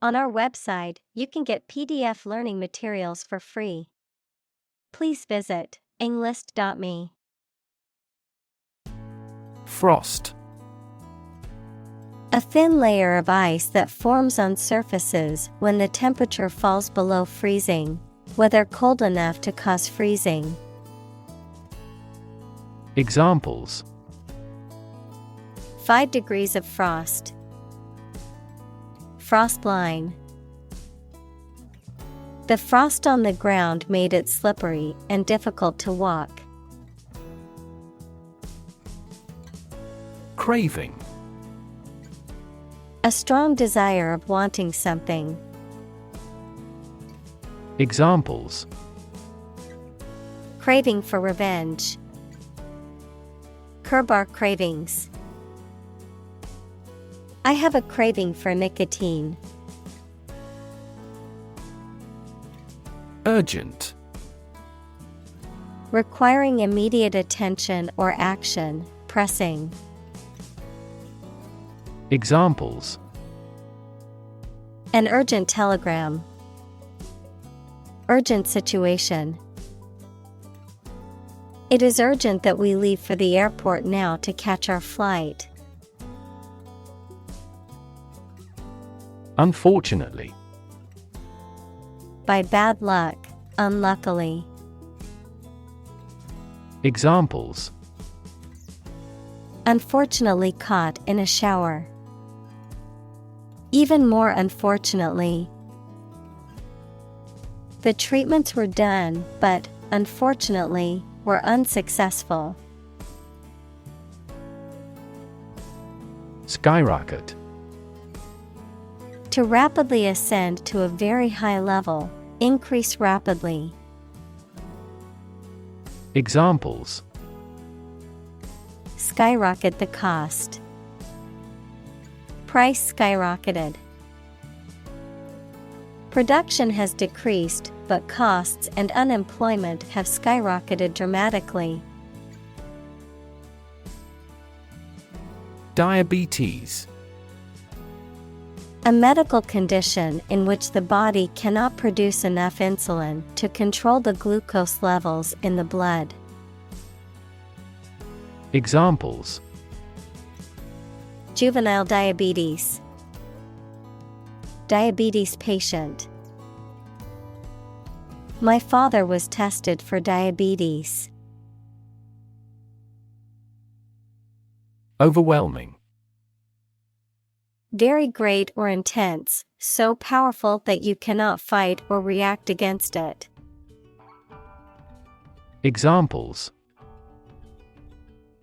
On our website, you can get PDF learning materials for free. Please visit englist.me. Frost. A thin layer of ice that forms on surfaces when the temperature falls below freezing, whether cold enough to cause freezing. Examples: 5 degrees of frost. Frost line. The frost on the ground made it slippery and difficult to walk. Craving. A strong desire of wanting something. Examples: Craving for revenge. Curb our cravings. I have a craving for nicotine. Urgent. Requiring immediate attention or action, pressing. Examples: An urgent telegram. Urgent situation. It is urgent that we leave for the airport now to catch our flight. Unfortunately. By bad luck, unluckily. Examples: Unfortunately caught in a shower. Even more unfortunately. The treatments were done, but, unfortunately, were unsuccessful. Skyrocket. To rapidly ascend to a very high level, increase rapidly. Examples: Skyrocket the cost. Price skyrocketed. Production has decreased, but costs and unemployment have skyrocketed dramatically. Diabetes. A medical condition in which the body cannot produce enough insulin to control the glucose levels in the blood. Examples: Juvenile diabetes. Diabetes patient. My father was tested for diabetes. Overwhelming. Very great or intense, so powerful that you cannot fight or react against it. Examples: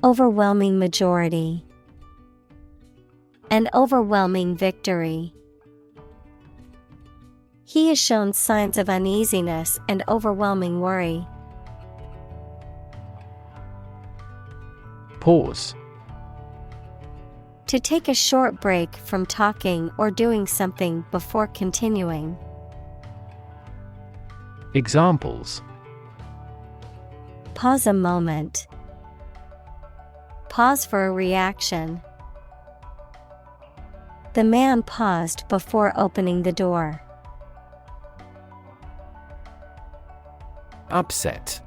Overwhelming majority. An overwhelming victory. He has shown signs of uneasiness and overwhelming worry. Pause. To take a short break from talking or doing something before continuing. Examples: Pause a moment. Pause for a reaction. The man paused before opening the door. Upset.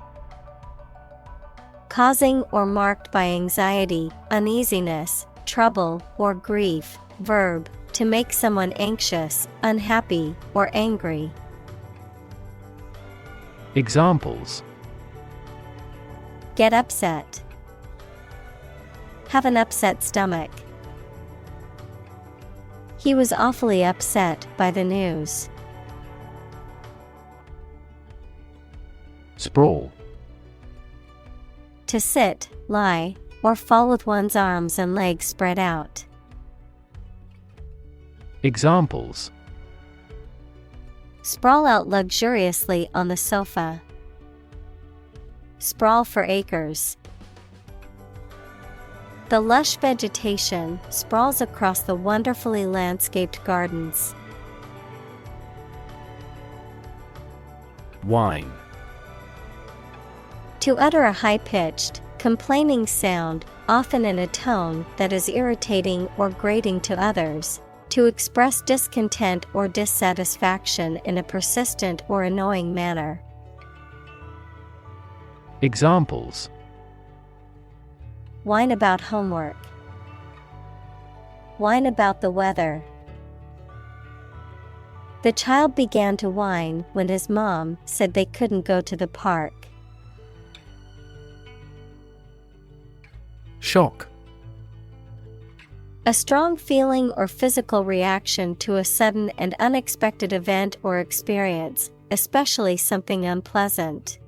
Causing or marked by anxiety, uneasiness, trouble, or grief. Verb, to make someone anxious, unhappy, or angry. Examples: Get upset. Have an upset stomach. He was awfully upset by the news. Sprawl. To sit, lie, or fall with one's arms and legs spread out. Examples: Sprawl out luxuriously on the sofa. Sprawl for acres. The lush vegetation sprawls across the wonderfully landscaped gardens. Whine. To utter a high-pitched, complaining sound, often in a tone that is irritating or grating to others. To express discontent or dissatisfaction in a persistent or annoying manner. Examples: Whine about homework. Whine about the weather. The child began to whine when his mom said they couldn't go to the park. Shock. A strong feeling or physical reaction to a sudden and unexpected event or experience, especially something unpleasant.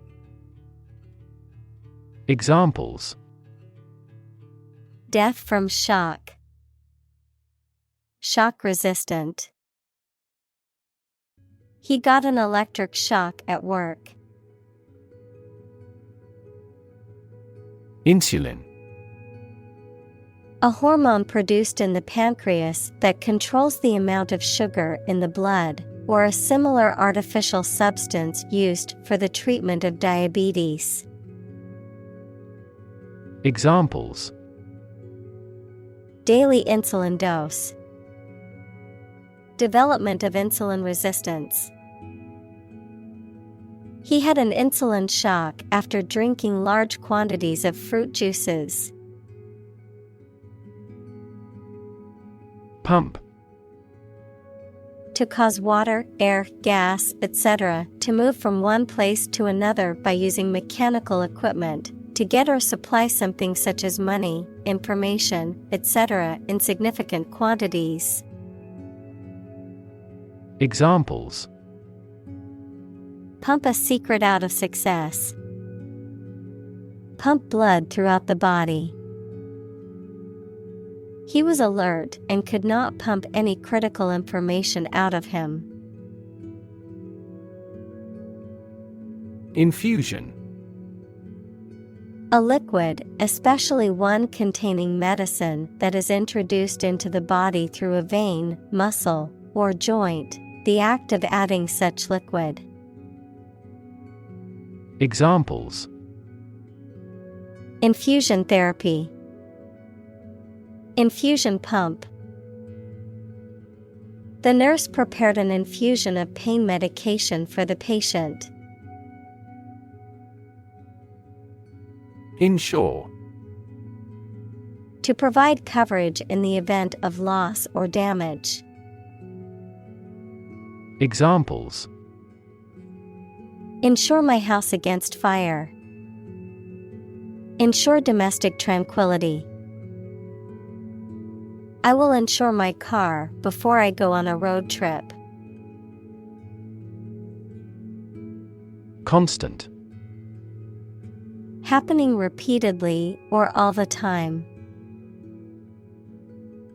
Examples: Death from shock. Shock resistant. He got an electric shock at work. Insulin. A hormone produced in the pancreas that controls the amount of sugar in the blood, or a similar artificial substance used for the treatment of diabetes. Examples: Daily insulin dose. Development of insulin resistance. He had an insulin shock after drinking large quantities of fruit juices. Pump. To cause water, air, gas, etc. to move from one place to another by using mechanical equipment, to get or supply something such as money, information, etc. in significant quantities. Examples: Pump a secret out of success. Pump blood throughout the body. He was alert and could not pump any critical information out of him. Infusion. A liquid, especially one containing medicine that is introduced into the body through a vein, muscle, or joint, the act of adding such liquid. Examples: Infusion therapy. Infusion pump. The nurse prepared an infusion of pain medication for the patient. Insure. To provide coverage in the event of loss or damage. Examples: Insure my house against fire. Ensure domestic tranquility. I will insure my car before I go on a road trip. Constant. Happening repeatedly or all the time.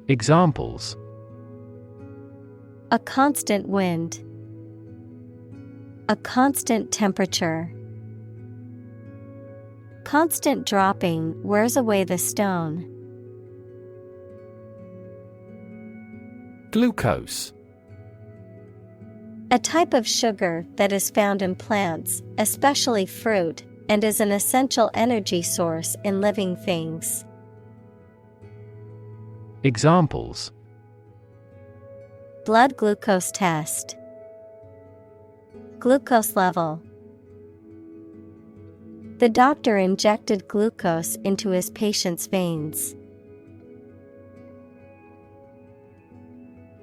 Examples: A constant wind. A constant temperature. Constant dropping wears away the stone. Glucose. A type of sugar that is found in plants, especially fruit, and is an essential energy source in living things. Examples: Blood glucose test. Glucose level. The doctor injected glucose into his patient's veins.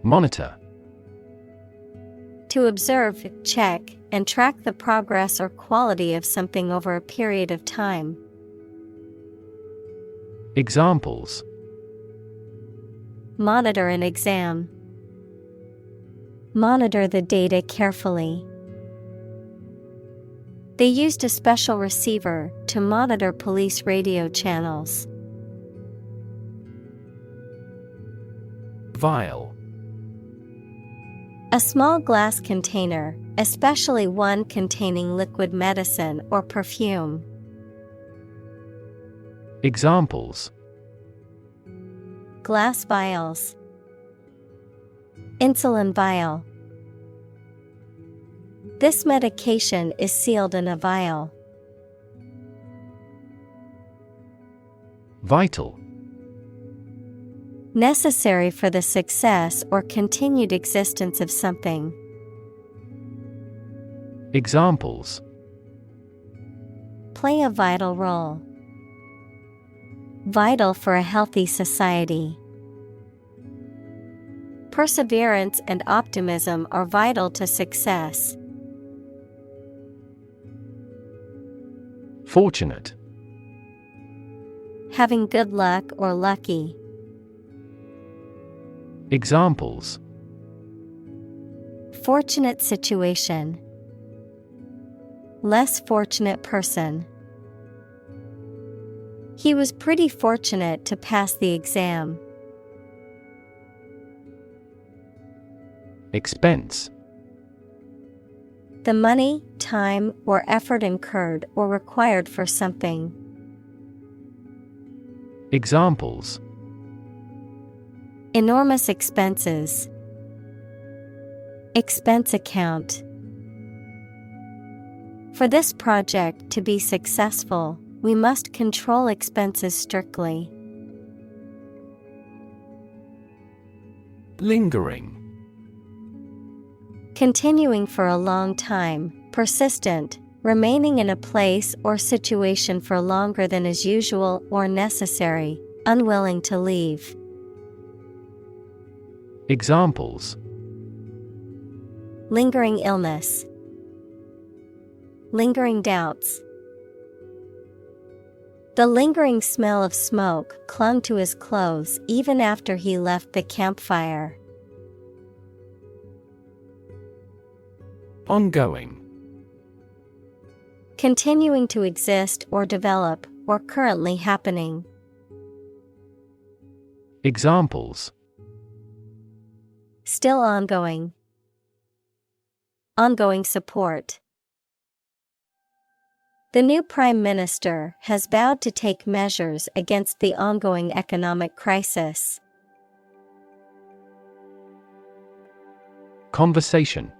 Monitor. To observe, check, and track the progress or quality of something over a period of time. Examples: Monitor an exam. Monitor the data carefully. They used a special receiver to monitor police radio channels. Vial. A small glass container, especially one containing liquid medicine or perfume. Examples: Glass vials. Insulin vial. This medication is sealed in a vial. Vital. Necessary for the success or continued existence of something. Examples: Play a vital role. Vital for a healthy society. Perseverance and optimism are vital to success. Fortunate. Having good luck or lucky. Examples: Fortunate situation. Less fortunate person. He was pretty fortunate to pass the exam. Expense. The money, time, or effort incurred or required for something. Examples: Enormous expenses. Expense account. For this project to be successful, we must control expenses strictly. Lingering. Continuing for a long time, persistent, remaining in a place or situation for longer than is usual or necessary, unwilling to leave. Examples: Lingering illness. Lingering doubts. The lingering smell of smoke clung to his clothes even after he left the campfire. Ongoing. Continuing to exist or develop, or currently happening. Examples: Still ongoing. Ongoing support. The new Prime Minister has vowed to take measures against the ongoing economic crisis. Conversation.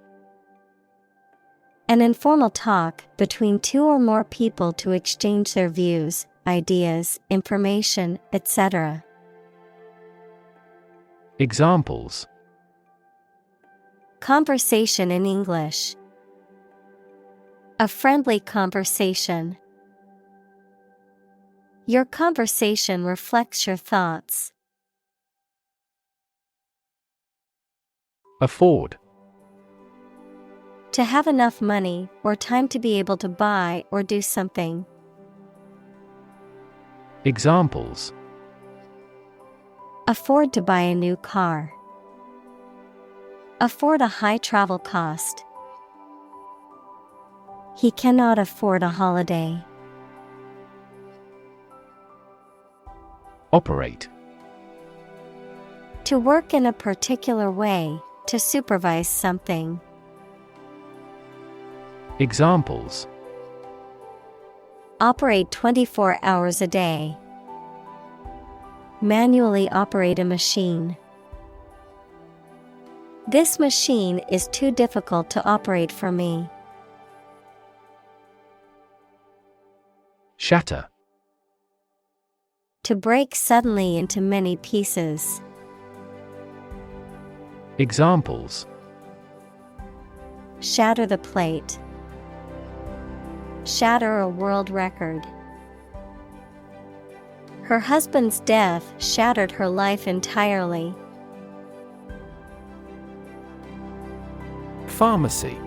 An informal talk between two or more people to exchange their views, ideas, information, etc. Examples: Conversation in English. A friendly conversation. Your conversation reflects your thoughts. Afford. To have enough money or time to be able to buy or do something. Examples: Afford to buy a new car. Afford a high travel cost. He cannot afford a holiday. Operate. To work in a particular way, to supervise something. Examples: Operate 24 hours a day. Manually operate a machine. This machine is too difficult to operate for me. Shatter. To break suddenly into many pieces. Examples: Shatter the plate. Shatter a world record. Her husband's death shattered her life entirely. Pharmacy.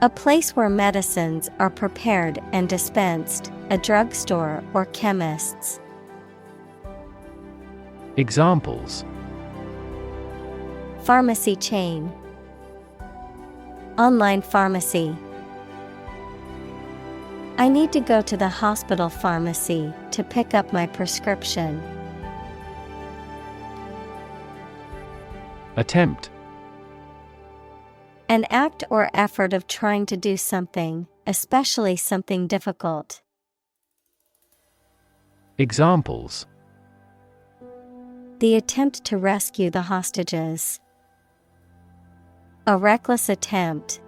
A place where medicines are prepared and dispensed, a drugstore or chemist's. Examples: Pharmacy chain. Online pharmacy. I need to go to the hospital pharmacy to pick up my prescription. Attempt. An act or effort of trying to do something, especially something difficult. Examples: The attempt to rescue the hostages. A reckless attempt.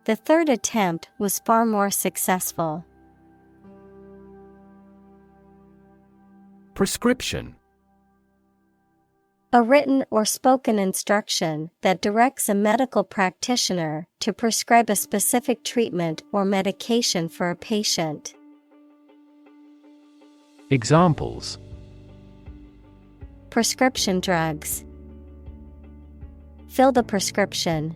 The third attempt was far more successful. Prescription. A written or spoken instruction that directs a medical practitioner to prescribe a specific treatment or medication for a patient. Examples: Prescription drugs. Fill the prescription.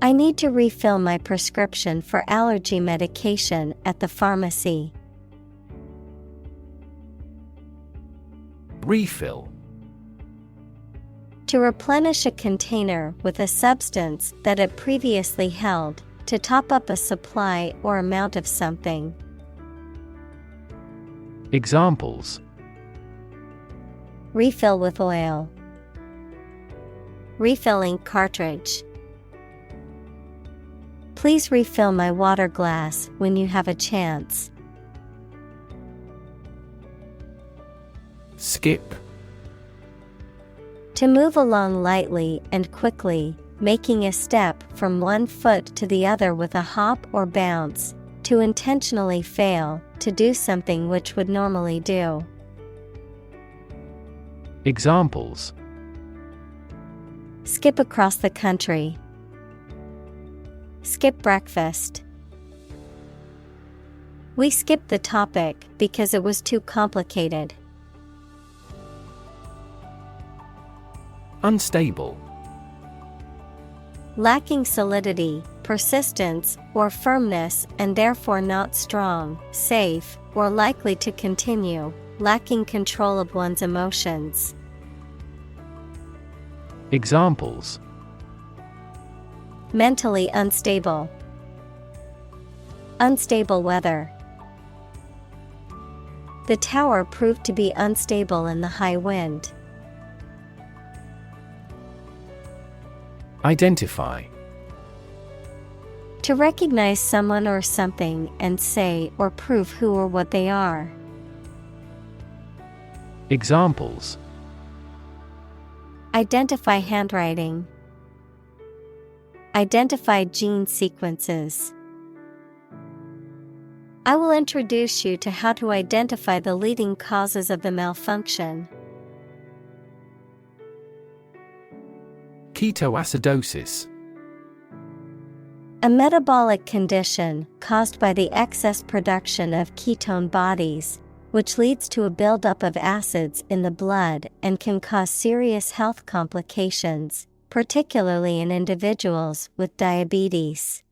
I need to refill my prescription for allergy medication at the pharmacy. Refill. To replenish a container with a substance that it previously held, to top up a supply or amount of something. Examples: Refill with oil. Refilling cartridge. Please refill my water glass when you have a chance. Skip. To move along lightly and quickly, making a step from one foot to the other with a hop or bounce, to intentionally fail to do something which would normally do. Examples: Skip across the country. Skip breakfast. We skipped the topic because it was too complicated. Unstable. Lacking solidity, persistence, or firmness and therefore not strong, safe, or likely to continue, lacking control of one's emotions. Examples: Mentally unstable. Unstable weather. The tower proved to be unstable in the high wind. Identify. To recognize someone or something and say or prove who or what they are. Examples: Identify handwriting. Identify gene sequences. I will introduce you to how to identify the leading causes of the malfunction. Ketoacidosis. A metabolic condition caused by the excess production of ketone bodies, which leads to a buildup of acids in the blood and can cause serious health complications, particularly in individuals with diabetes.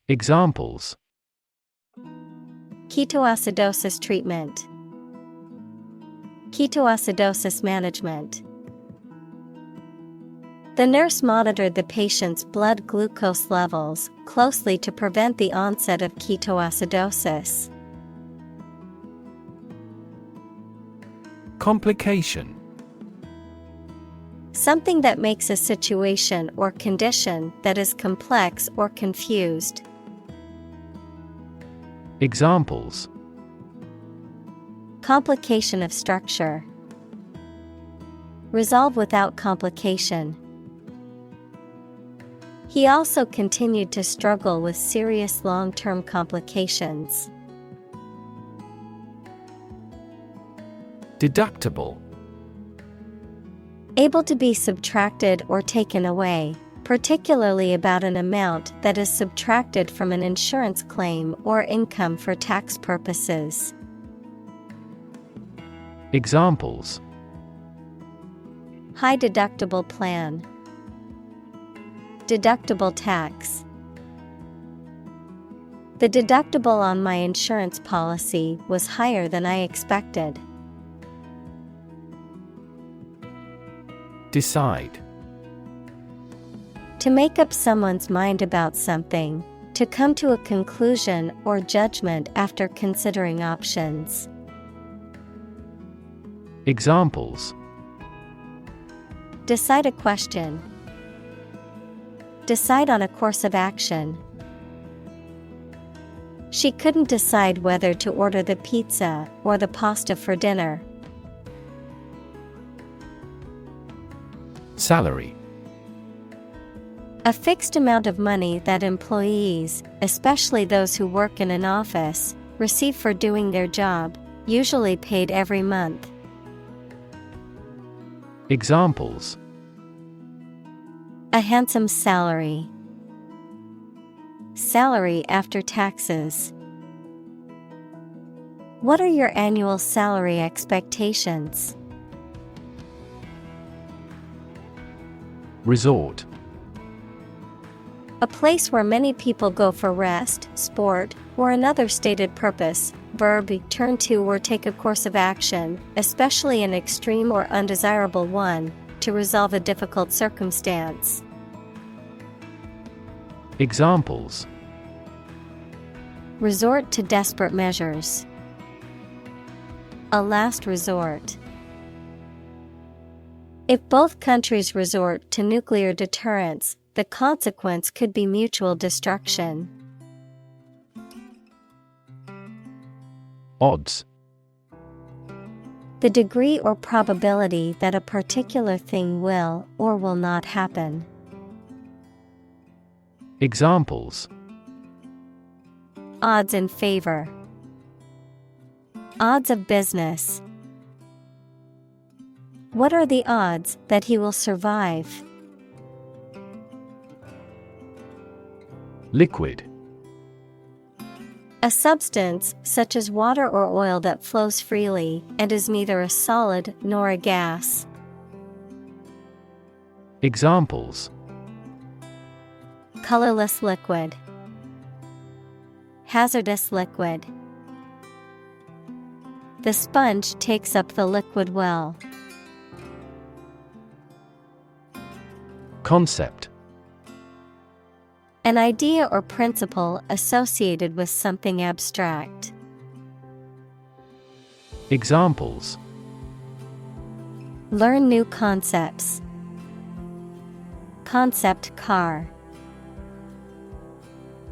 Examples: Ketoacidosis treatment. Ketoacidosis management. The nurse monitored the patient's blood glucose levels closely to prevent the onset of ketoacidosis. Complication. Something that makes a situation or condition that is complex or confused. Examples: Complication of structure. Resolve without complication. He also continued to struggle with serious long-term complications. Deductible. Able to be subtracted or taken away, particularly about an amount that is subtracted from an insurance claim or income for tax purposes. Examples: High deductible plan. Deductible tax. The deductible on my insurance policy was higher than I expected. Decide. To make up someone's mind about something, to come to a conclusion or judgment after considering options. Examples: Decide a question. Decide on a course of action. She couldn't decide whether to order the pizza or the pasta for dinner. Salary. A fixed amount of money that employees, especially those who work in an office, receive for doing their job, usually paid every month. Examples: A handsome salary. Salary after taxes. What are your annual salary expectations? Resort. A place where many people go for rest, sport, or another stated purpose. Verb, turn to or take a course of action, especially an extreme or undesirable one, to resolve a difficult circumstance. Examples: Resort to desperate measures. A last resort. If both countries resort to nuclear deterrence, the consequence could be mutual destruction. Odds. The degree or probability that a particular thing will or will not happen. Examples: Odds in favor. Odds of business. What are the odds that he will survive? Liquid. A substance, such as water or oil, that flows freely and is neither a solid nor a gas. Examples: Colorless liquid. Hazardous liquid. The sponge takes up the liquid well. Concept. An idea or principle associated with something abstract. Examples: Learn new concepts. Concept car.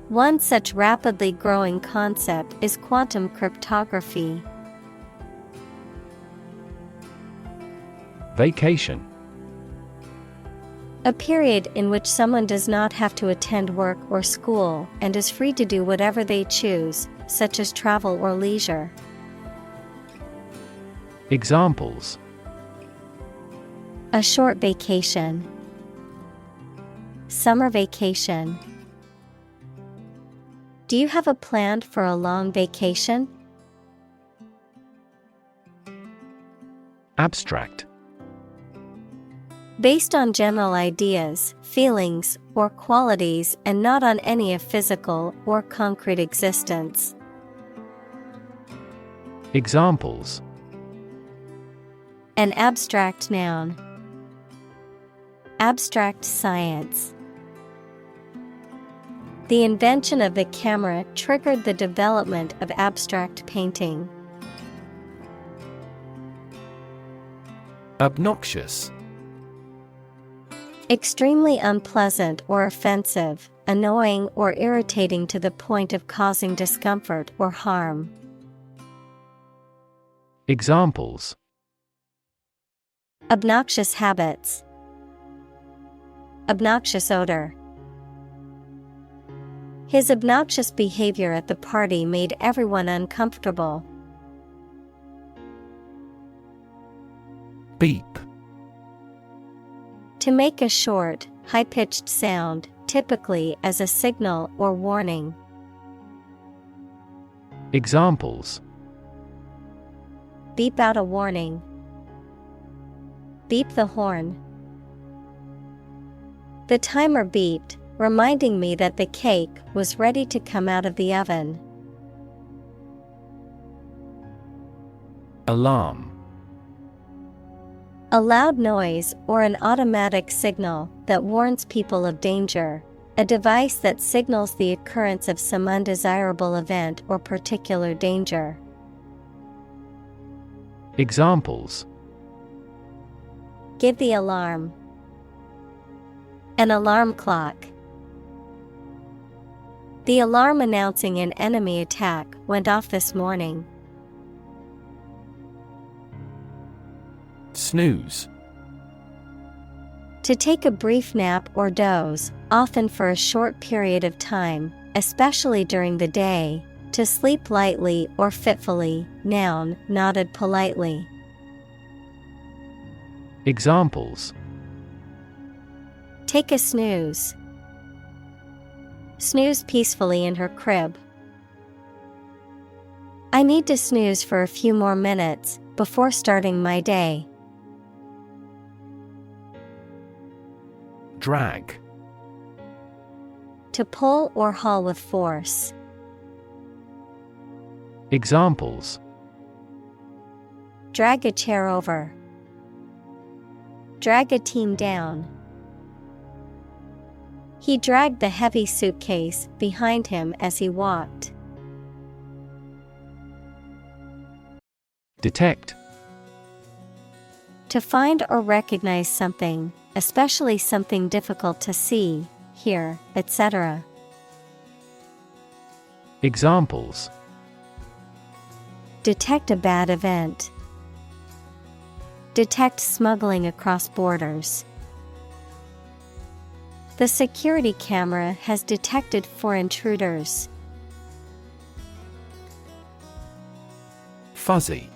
One such rapidly growing concept is quantum cryptography. Vacation. A period in which someone does not have to attend work or school and is free to do whatever they choose, such as travel or leisure. Examples: A short vacation. Summer vacation. Do you have a plan for a long vacation? Abstract. Based on general ideas, feelings, or qualities and not on any of physical or concrete existence. Examples: An abstract noun. Abstract science. The invention of the camera triggered the development of abstract painting. Obnoxious. Extremely unpleasant or offensive, annoying or irritating to the point of causing discomfort or harm. Examples: Obnoxious habits. Obnoxious odor. His obnoxious behavior at the party made everyone uncomfortable. Beep. To make a short, high-pitched sound, typically as a signal or warning. Examples: Beep out a warning. Beep the horn. The timer beeped, reminding me that the cake was ready to come out of the oven. Alarm. A loud noise or an automatic signal that warns people of danger. A device that signals the occurrence of some undesirable event or particular danger. Examples: Give the alarm. An alarm clock. The alarm announcing an enemy attack went off this morning. Snooze. To take a brief nap or doze, often for a short period of time, especially during the day, To sleep lightly or fitfully, noun, nodded politely. Examples: Take a snooze. Snooze peacefully in her crib. I need to snooze for a few more minutes before starting my day. Drag. To pull or haul with force. Examples: Drag a chair over. Drag a team down. He dragged the heavy suitcase behind him as he walked. Detect. To find or recognize something, especially something difficult to see, hear, etc. Examples: Detect a bad event. Detect smuggling across borders. The security camera has detected 4 intruders. Fuzzy.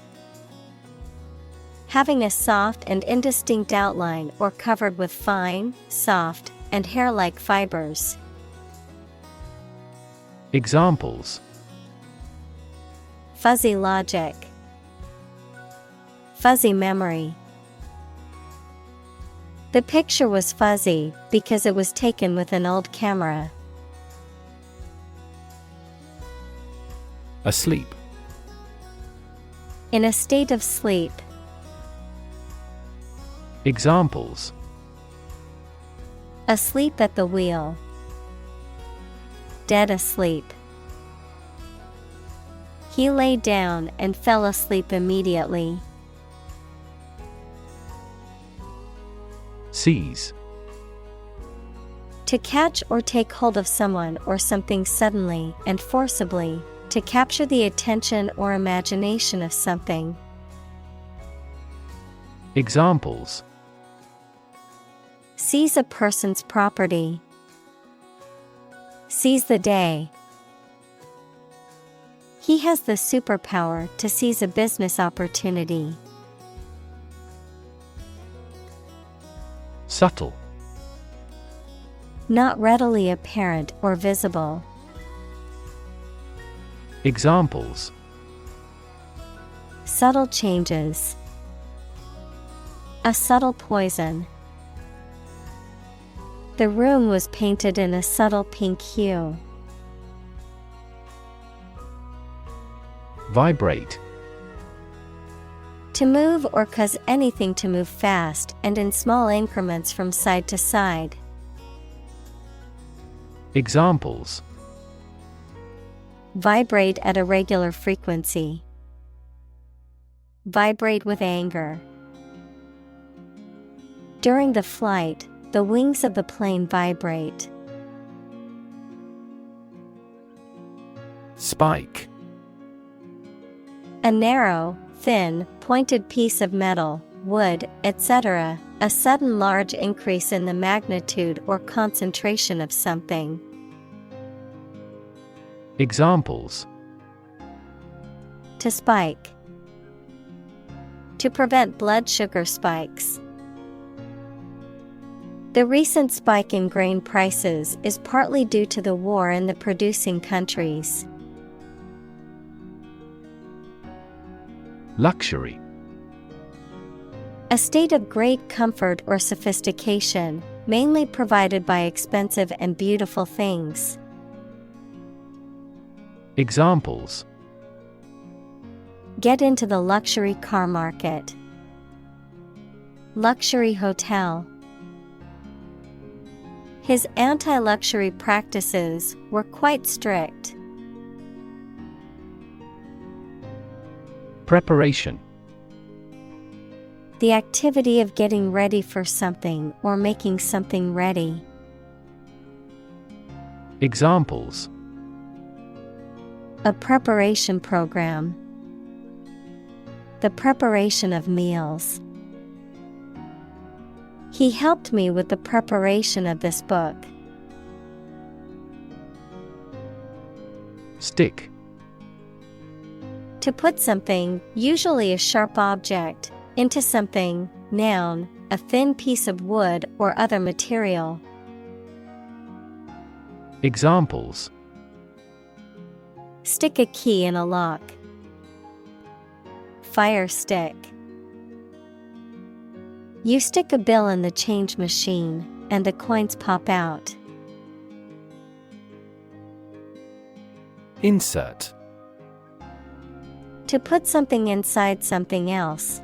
Having a soft and indistinct outline or covered with fine, soft, and hair-like fibers. Examples: Fuzzy logic. Fuzzy memory. The picture was fuzzy because it was taken with an old camera. Asleep. In a state of sleep. Examples: Asleep at the wheel. Dead asleep. He lay down and fell asleep immediately. Seize. To catch or take hold of someone or something suddenly and forcibly, to capture the attention or imagination of something. Examples: Seize a person's property. Seize the day. He has the superpower to seize a business opportunity. Subtle. Not readily apparent or visible. Examples: Subtle changes. A subtle poison. The room was painted in a subtle pink hue. Vibrate. To move or cause anything to move fast and in small increments from side to side. Examples: Vibrate at a regular frequency. Vibrate with anger. During the flight, the wings of the plane vibrate. Spike. A narrow, thin, pointed piece of metal, wood, etc., a sudden large increase in the magnitude or concentration of something. Examples: To spike. To prevent blood sugar spikes. The recent spike in grain prices is partly due to the war in the producing countries. Luxury. A state of great comfort or sophistication, mainly provided by expensive and beautiful things. Examples: Get into the luxury car market. Luxury hotel. His anti-luxury practices were quite strict. Preparation. The activity of getting ready for something or making something ready. Examples: A preparation program. The preparation of meals. He helped me with the preparation of this book. Stick. To put something, usually a sharp object, into something, noun, a thin piece of wood or other material. Examples: Stick a key in a lock. Fire stick. You stick a bill in the change machine, and the coins pop out. Insert. To put something inside something else.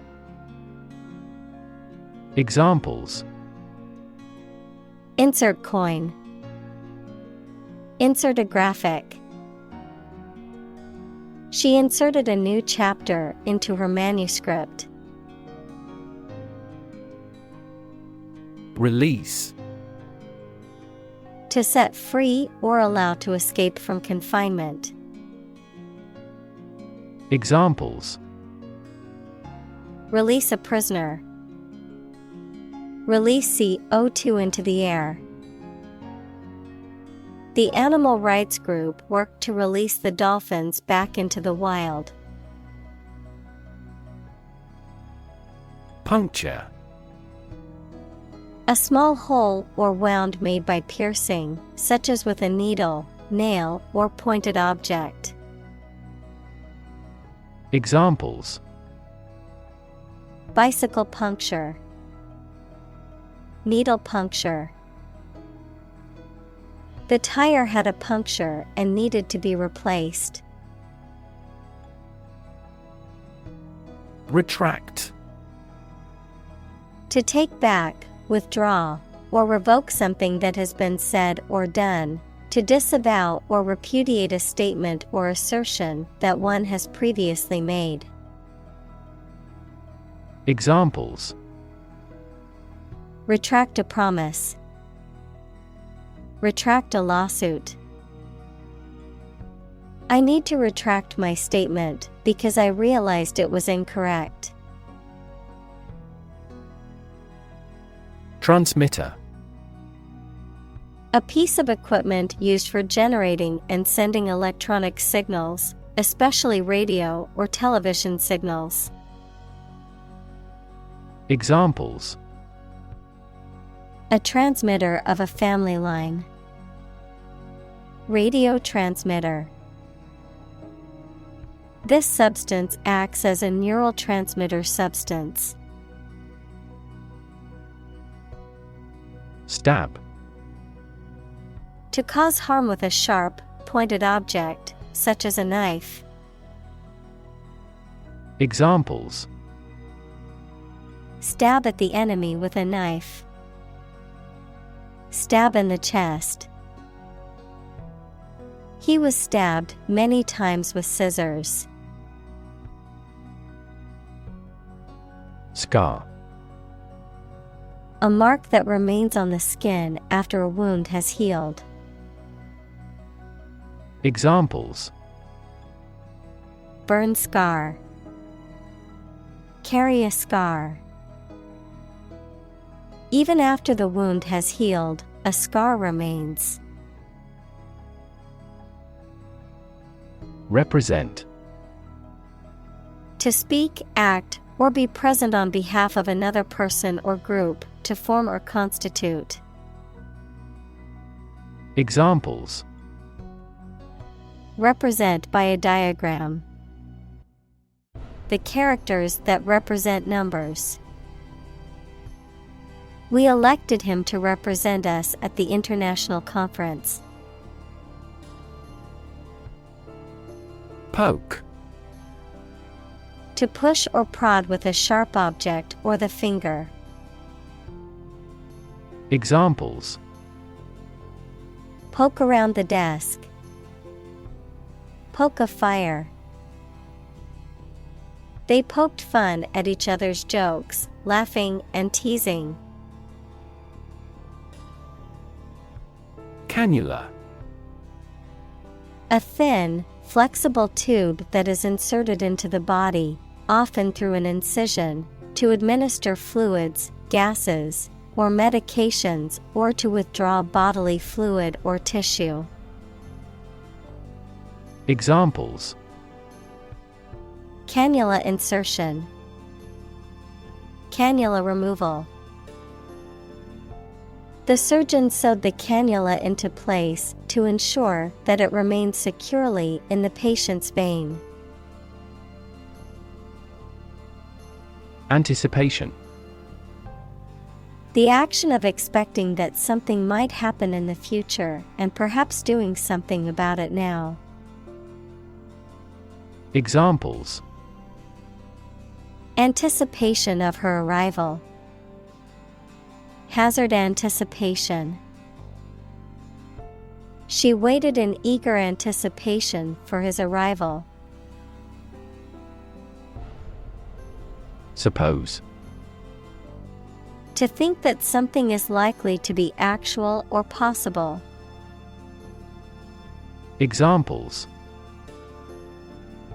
Examples: Insert coin. Insert a graphic. She inserted a new chapter into her manuscript. Release. To set free or allow to escape from confinement. Examples: Release a prisoner. Release CO2 into the air. The animal rights group worked to release the dolphins back into the wild. Puncture. A small hole or wound made by piercing, such as with a needle, nail, or pointed object. Examples: Bicycle puncture. Needle puncture. The tire had a puncture and needed to be replaced. Retract. To take back, withdraw, or revoke something that has been said or done. To disavow or repudiate a statement or assertion that one has previously made. Examples: Retract a promise. Retract a lawsuit. I need to retract my statement because I realized it was incorrect. Transmitter. A piece of equipment used for generating and sending electronic signals, especially radio or television signals. Examples: A transmitter of a family line. Radio transmitter. This substance acts as a neurotransmitter substance. Stab. To cause harm with a sharp, pointed object, such as a knife. Examples: Stab at the enemy with a knife. Stab in the chest. He was stabbed many times with scissors. Scar. A mark that remains on the skin after a wound has healed. Examples: Burn scar. Carry a scar. Even after the wound has healed, a scar remains. Represent. To speak, act, or be present on behalf of another person or group, to form or constitute. Examples: Represent by a diagram. The characters that represent numbers. We elected him to represent us at the international conference. Poke. To push or prod with a sharp object or the finger. Examples: Poke around the desk. Poke a fire. They poked fun at each other's jokes, laughing and teasing. Cannula. A thin, flexible tube that is inserted into the body, often through an incision, to administer fluids, gases, or medications or to withdraw bodily fluid or tissue. Examples: Cannula insertion. Cannula removal. The surgeon sewed the cannula into place to ensure that it remained securely in the patient's vein. Anticipation. The action of expecting that something might happen in the future and perhaps doing something about it now. Examples: Anticipation of her arrival. Hazard anticipation. She waited in eager anticipation for his arrival. Suppose. To think that something is likely to be actual or possible. Examples: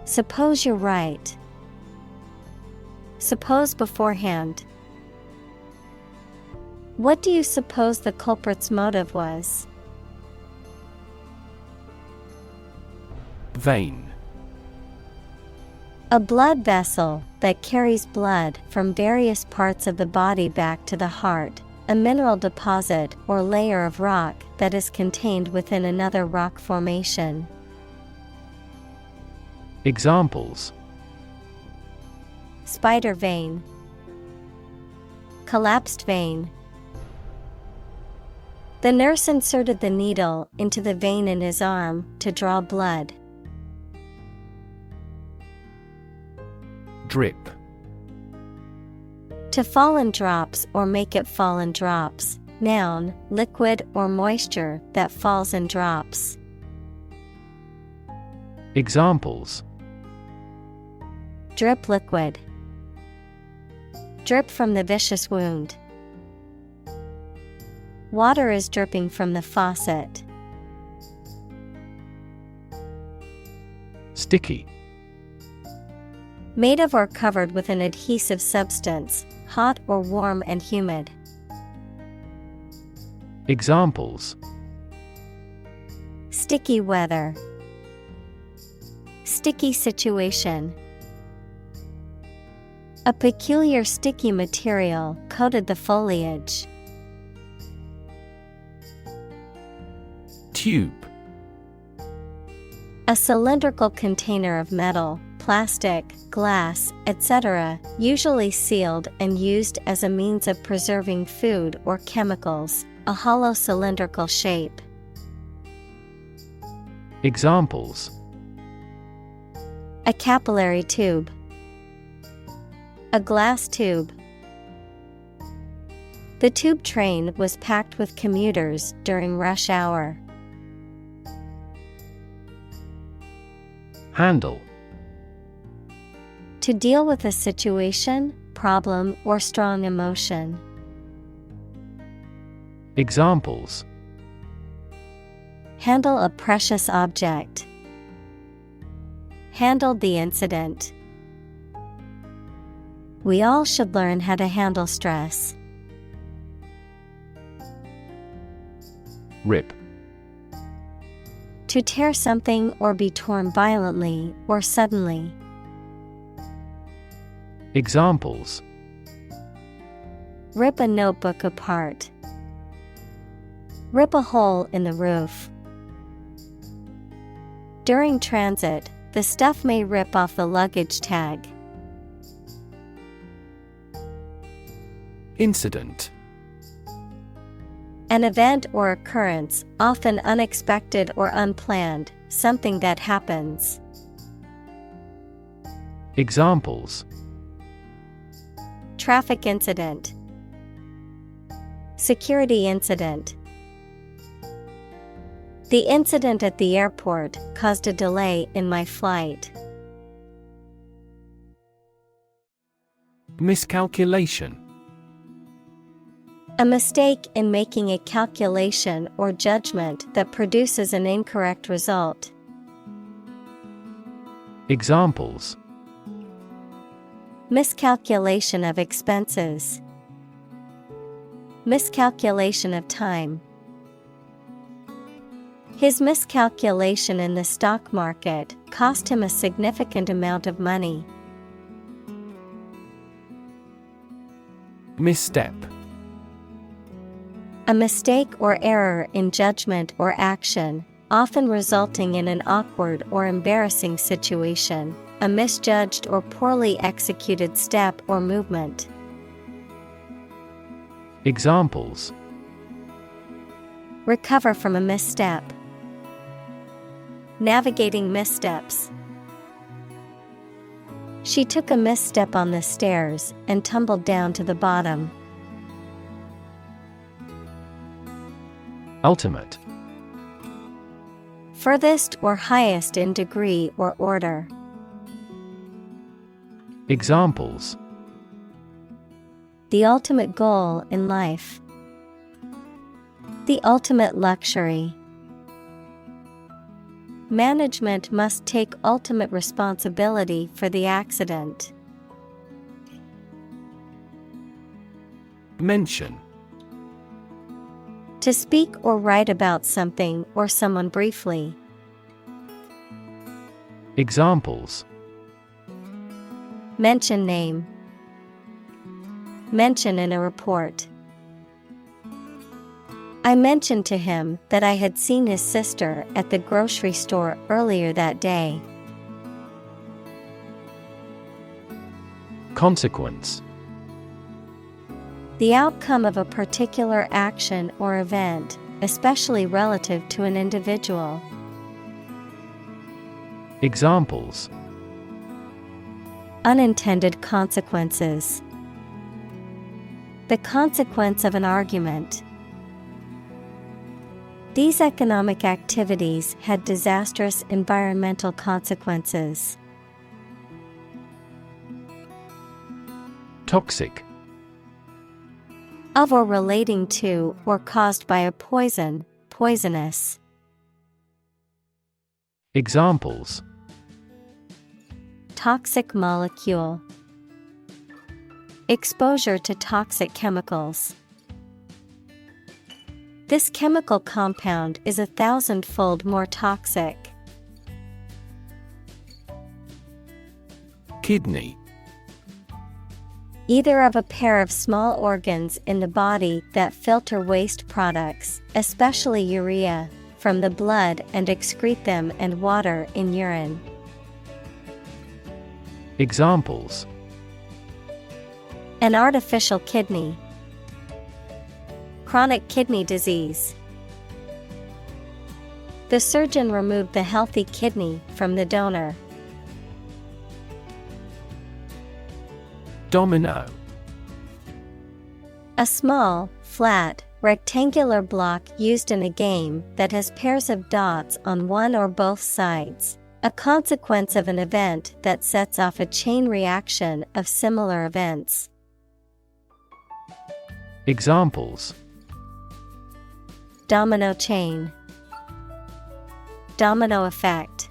Suppose you're right. Suppose beforehand. What do you suppose the culprit's motive was? Vein. A blood vessel that carries blood from various parts of the body back to the heart, a mineral deposit or layer of rock that is contained within another rock formation. Examples: Spider vein. Collapsed vein. The nurse inserted the needle into the vein in his arm to draw blood. Drip. To fall in drops or make it fall in drops. Noun, liquid or moisture that falls in drops. Examples: Drip liquid. Drip from the vicious wound. Water is dripping from the faucet. Sticky. Made of or covered with an adhesive substance, hot or warm and humid. Examples: Sticky weather. Sticky situation. A peculiar sticky material coated the foliage. Tube. A cylindrical container of metal, plastic, glass, etc., usually sealed and used as a means of preserving food or chemicals, a hollow cylindrical shape. Examples: A capillary tube. A glass tube. The tube train was packed with commuters during rush hour. Handle. To deal with a situation, problem, or strong emotion. Examples: Handle a precious object. Handled the incident. We all should learn how to handle stress. Rip. To tear something or be torn violently or suddenly. Examples: Rip a notebook apart. Rip a hole in the roof. During transit, the stuff may rip off the luggage tag. Incident. An event or occurrence, often unexpected or unplanned, something that happens. Examples: Traffic incident. Security incident. The incident at the airport caused a delay in my flight. Miscalculation. A mistake in making a calculation or judgment that produces an incorrect result. Examples: Miscalculation of expenses. Miscalculation of time. His miscalculation in the stock market cost him a significant amount of money. Misstep. A mistake or error in judgment or action, often resulting in an awkward or embarrassing situation, a misjudged or poorly executed step or movement. Examples: Recover from a misstep. Navigating missteps. She took a misstep on the stairs and tumbled down to the bottom. Ultimate. Furthest or highest in degree or order. Examples: The ultimate goal in life. The ultimate luxury. Management must take ultimate responsibility for the accident. Mention. To speak or write about something or someone briefly. Examples: Mention name. Mention in a report. I mentioned to him that I had seen his sister at the grocery store earlier that day. Consequence. The outcome of a particular action or event, especially relative to an individual. Examples: Unintended consequences. The consequence of an argument. These economic activities had disastrous environmental consequences. Toxic. Of or relating to or caused by a poison, poisonous. Examples: Toxic molecule. Exposure to toxic chemicals. This chemical compound is 1,000-fold more toxic. Kidney. Either of a pair of small organs in the body that filter waste products, especially urea, from the blood and excrete them and water in urine. Examples: An artificial kidney. Chronic kidney disease. The surgeon removed the healthy kidney from the donor. Domino. A small, flat, rectangular block used in a game that has pairs of dots on one or both sides. A consequence of an event that sets off a chain reaction of similar events. Examples: Domino chain. Domino effect.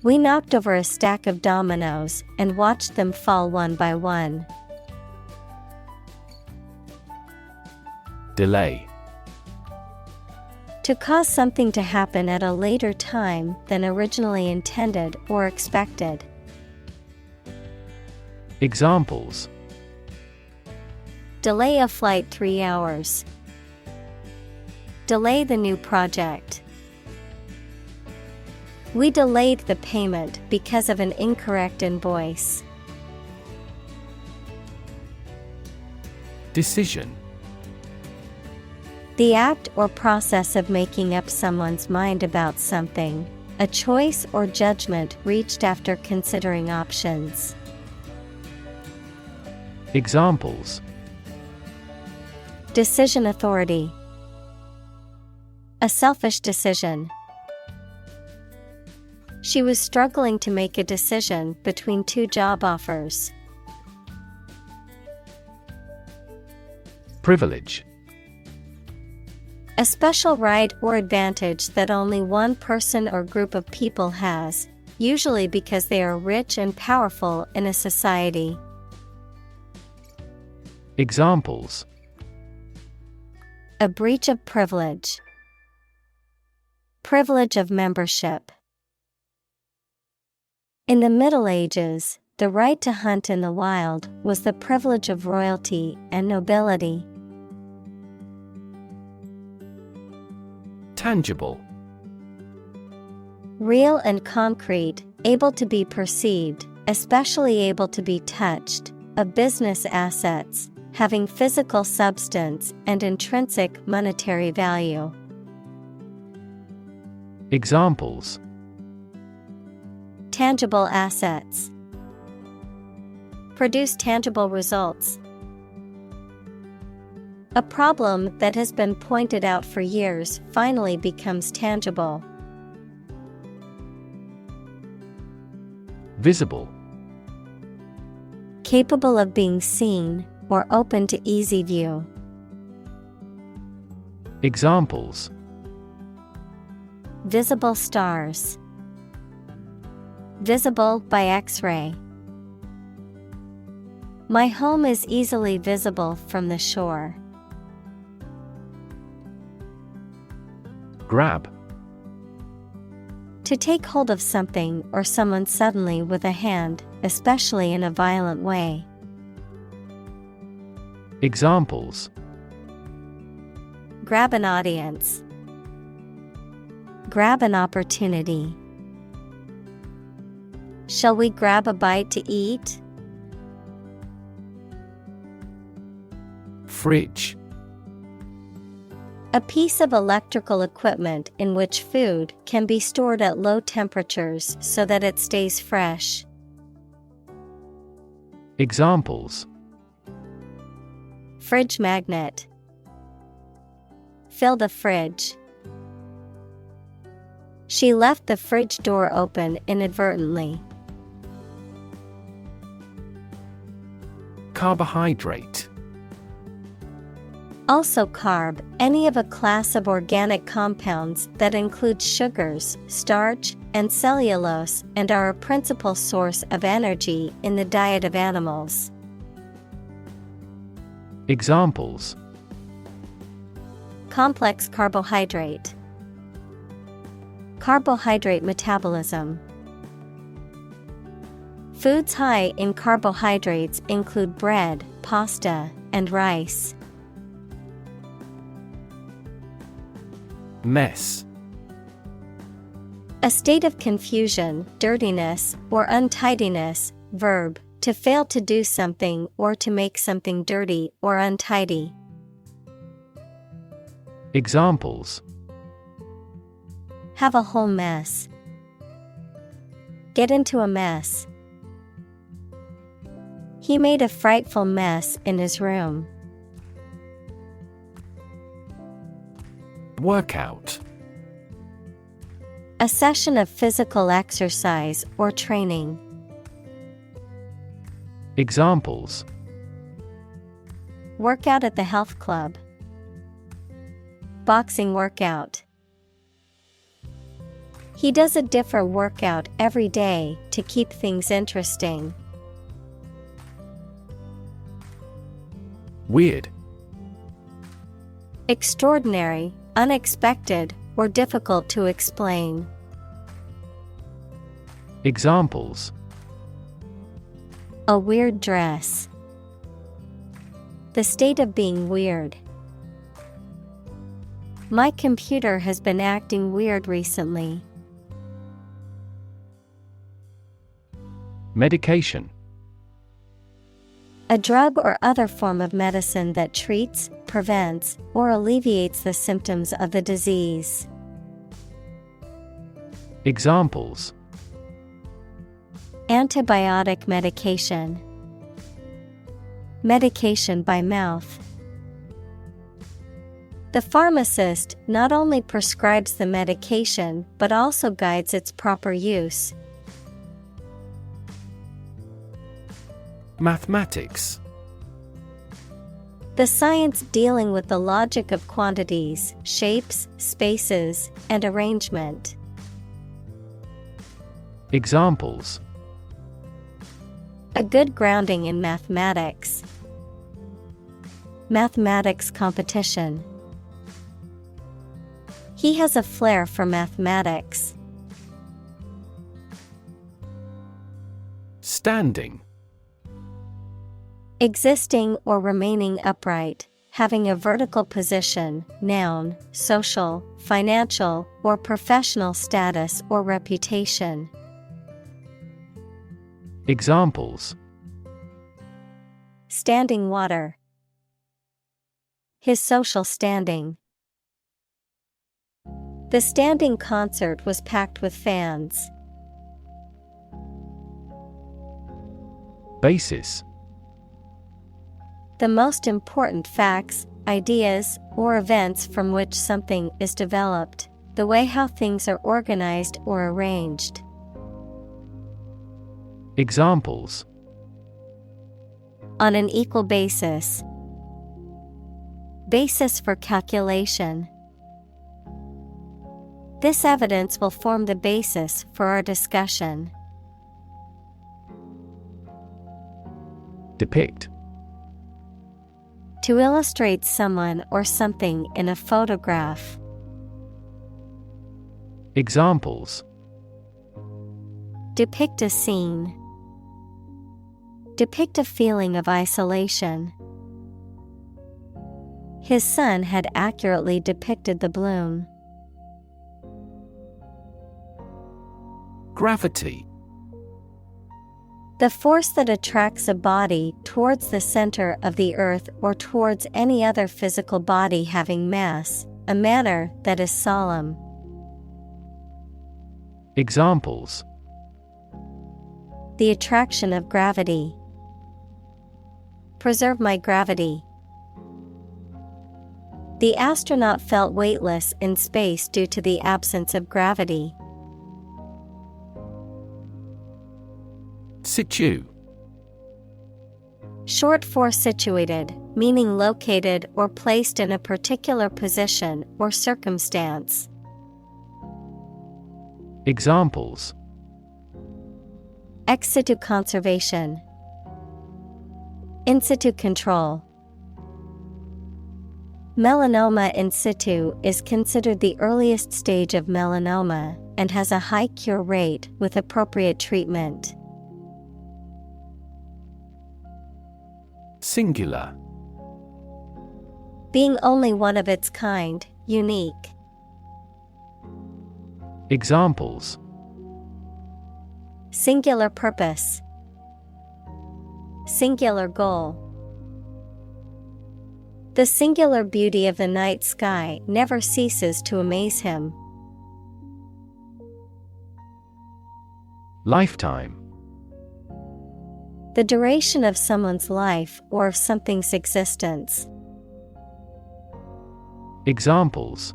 We knocked over a stack of dominoes and watched them fall one by one. Delay. To cause something to happen at a later time than originally intended or expected. Examples: Delay a flight 3 hours. Delay the new project. We delayed the payment because of an incorrect invoice. Decision. The act or process of making up someone's mind about something, a choice or judgment reached after considering options. Examples: Decision authority. A selfish decision. She was struggling to make a decision between 2 job offers. Privilege. A special right or advantage that only one person or group of people has, usually because they are rich and powerful in a society. Examples: A breach of privilege. Privilege of membership. In the Middle Ages, The right to hunt in the wild was the privilege of royalty and nobility. Tangible. Real and concrete, able to be perceived, especially able to be touched, of business assets, having physical substance and intrinsic monetary value. Examples: tangible assets, produce tangible results. A problem that has been pointed out for years finally becomes tangible. Visible. Capable of being seen or open to easy view. Examples: visible stars, visible by X-ray. My home is easily visible from the shore. Grab. To take hold of something or someone suddenly with a hand, especially in a violent way. Examples: grab an audience, grab an opportunity. Shall we grab a bite to eat? Fridge. A piece of electrical equipment in which food can be stored at low temperatures so that it stays fresh. Examples: fridge magnet, fill the fridge. She left the fridge door open inadvertently. Carbohydrate. Also carb, any of a class of organic compounds that include sugars, starch, and cellulose and are a principal source of energy in the diet of animals. Examples: complex carbohydrate, carbohydrate metabolism. Foods high in carbohydrates include bread, pasta, and rice. Mess. A state of confusion, dirtiness, or untidiness. Verb, to fail to do something or to make something dirty or untidy. Examples: have a whole mess, get into a mess. He made a frightful mess in his room. Workout. A session of physical exercise or training. Examples: workout at the health club, boxing workout. He does a different workout every day to keep things interesting. Weird. Extraordinary, unexpected, or difficult to explain. Examples: a weird dress, the state of being weird. My computer has been acting weird recently. Medication. A drug or other form of medicine that treats, prevents, or alleviates the symptoms of the disease. Examples: antibiotic medication, medication by mouth. The pharmacist not only prescribes the medication but also guides its proper use. Mathematics. The science dealing with the logic of quantities, shapes, spaces, and arrangement. Examples: a good grounding in mathematics. Mathematics competition. He has a flair for mathematics. Standing. Existing or remaining upright, having a vertical position, noun, social, financial, or professional status or reputation. Examples: Standing water. His social standing. The standing concert was packed with fans. Basis. The most important facts, ideas, or events from which something is developed, the way how things are organized or arranged. Examples: On an equal basis. Basis for calculation. This evidence will form the basis for our discussion. Depict. To illustrate someone or something in a photograph. Examples: Depict a scene. Depict a feeling of isolation. His son had accurately depicted the bloom. Gravity. The force that attracts a body towards the center of the earth or towards any other physical body having mass, a manner that is solemn. Examples: The attraction of gravity. Preserve my gravity. The astronaut felt weightless in space due to the absence of gravity. Situ. Short for situated, meaning located or placed in a particular position or circumstance. Examples: Ex situ conservation. In situ control. Melanoma in situ is considered the earliest stage of melanoma and has a high cure rate with appropriate treatment. Singular. Being only one of its kind, unique. Examples: Singular purpose. Singular goal. The singular beauty of the night sky never ceases to amaze him. Lifetime. The duration of someone's life or of something's existence. Examples: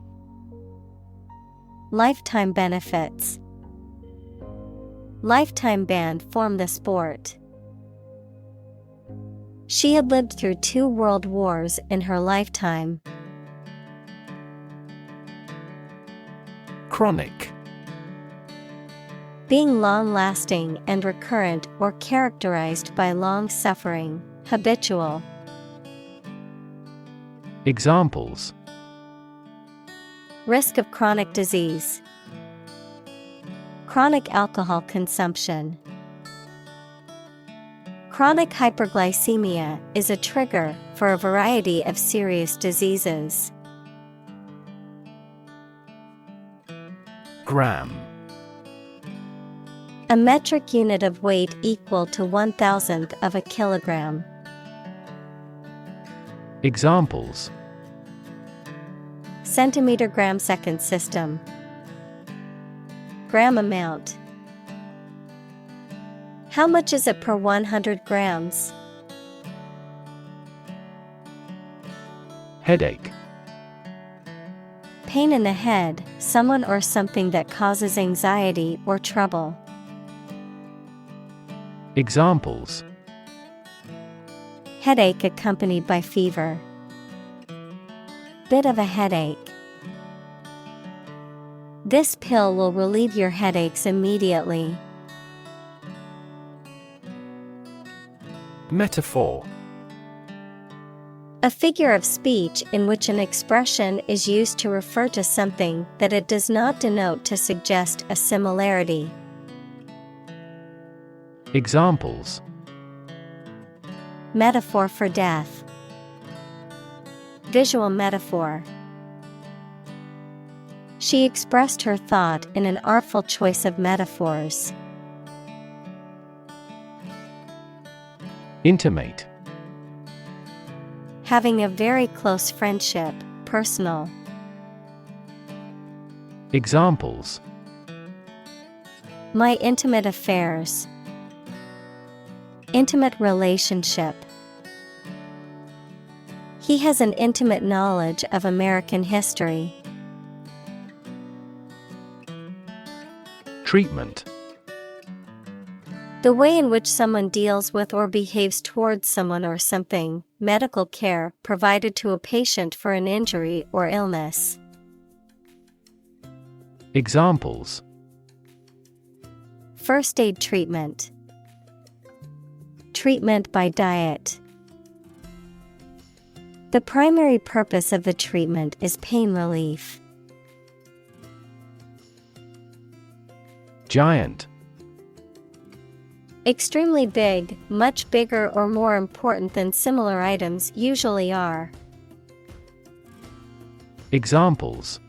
Lifetime benefits. Lifetime ban from the sport. She had lived through 2 world wars in her lifetime. Chronic. Being long-lasting and recurrent or characterized by long suffering, habitual. Examples: Risk of chronic disease. Chronic alcohol consumption. Chronic hyperglycemia is a trigger for a variety of serious diseases. Gram. A metric unit of weight equal to 1,000th of a kilogram. Examples: Centimeter gram second system. Gram amount. How much is it per 100 grams? Headache. Pain in the head, someone or something that causes anxiety or trouble. Examples: Headache accompanied by fever. Bit of a headache. This pill will relieve your headaches immediately. Metaphor. A figure of speech in which an expression is used to refer to something that it does not denote to suggest a similarity. Examples. Metaphor for death. Visual metaphor. She expressed her thought in an artful choice of metaphors. Intimate. Having a very close friendship, personal. Examples. My intimate affairs. Intimate relationship. He has an intimate knowledge of American history. Treatment. The way in which someone deals with or behaves towards someone or something, medical care provided to a patient for an injury or illness. Examples. First aid treatment. Treatment by diet. The primary purpose of the treatment is pain relief. Giant. Extremely big, much bigger or more important than similar items usually are. Examples.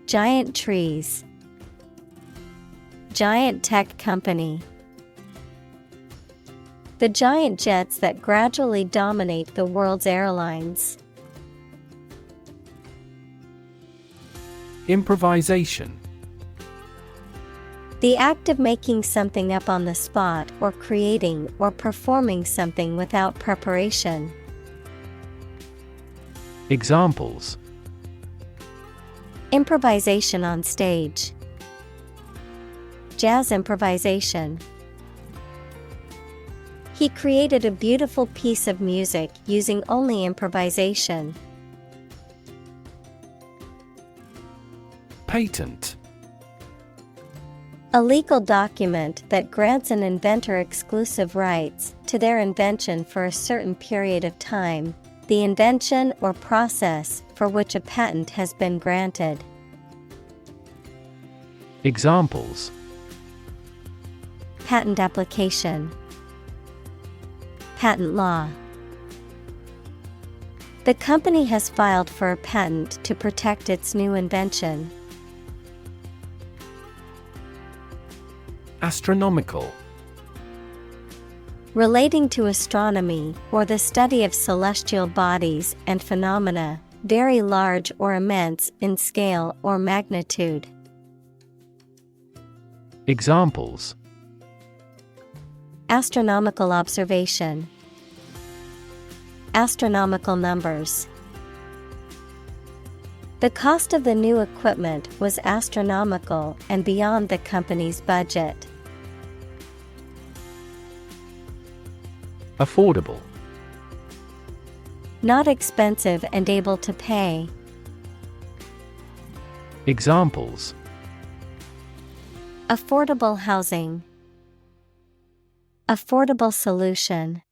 Giant trees. Giant tech company. The giant jets that gradually dominate the world's airlines. Improvisation. The act of making something up on the spot or creating or performing something without preparation. Examples. Improvisation on stage. Jazz improvisation. He created a beautiful piece of music using only improvisation. Patent. A legal document that grants an inventor exclusive rights to their invention for a certain period of time, the invention or process for which a patent has been granted. Examples. Patent application. Patent law. The company has filed for a patent to protect its new invention. Astronomical. Relating to astronomy or the study of celestial bodies and phenomena, very large or immense in scale or magnitude. Examples. Astronomical observation. Astronomical numbers. The cost of the new equipment was astronomical and beyond the company's budget. Affordable. Not expensive and able to pay. Examples. Affordable housing. Affordable solution.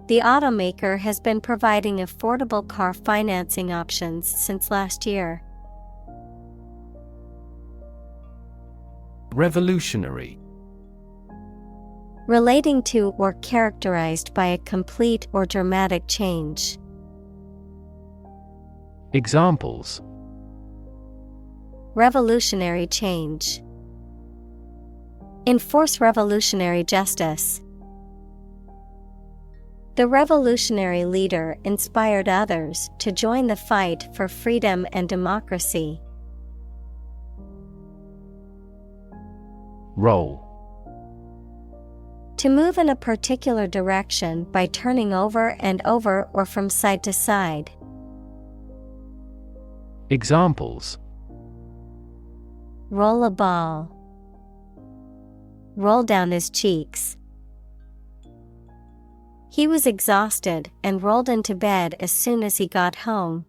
The automaker has been providing affordable car financing options since last year. Revolutionary. Relating to or characterized by a complete or dramatic change. Examples. Revolutionary change. Enforce revolutionary justice. The revolutionary leader inspired others to join the fight for freedom and democracy. Roll. To move in a particular direction by turning over and over or from side to side. Examples. Roll a ball. Roll down his cheeks. He was exhausted and rolled into bed as soon as he got home.